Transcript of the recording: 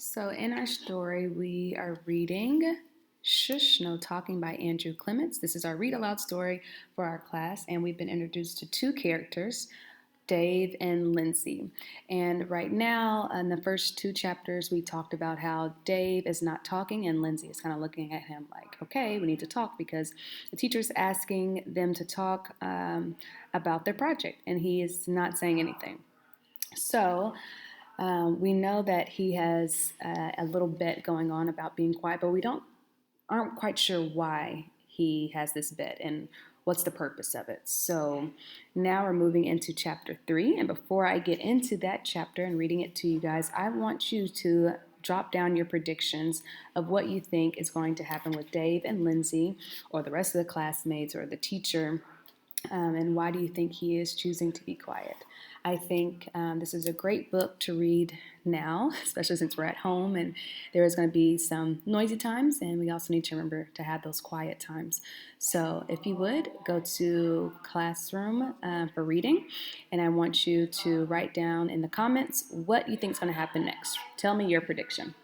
So, in our story, we are reading Shush No Talking by Andrew Clements. This is our read aloud story for our class, and we've been introduced to two characters, Dave and Lindsay. And right now, in the first two chapters, we talked about how Dave is not talking, and Lindsay is kind of looking at him like, okay, we need to talk because the teacher's asking them to talk about their project, and he is not saying anything. So, we know that he has a little bit going on about being quiet, but we don't aren't quite sure why he has this bit and what's the purpose of it. So now we're moving into chapter 3, and before I get into that chapter and reading it to you guys, I want you to drop down your predictions of what you think is going to happen with Dave and Lindsay or the rest of the classmates or the teacher, and why do you think he is choosing to be quiet? I think this is a great book to read now, especially since we're at home and there is going to be some noisy times, and we also need to remember to have those quiet times. So, if you would, go to Classroom for reading, and I want you to write down in the comments what you think is going to happen next. Tell me your prediction.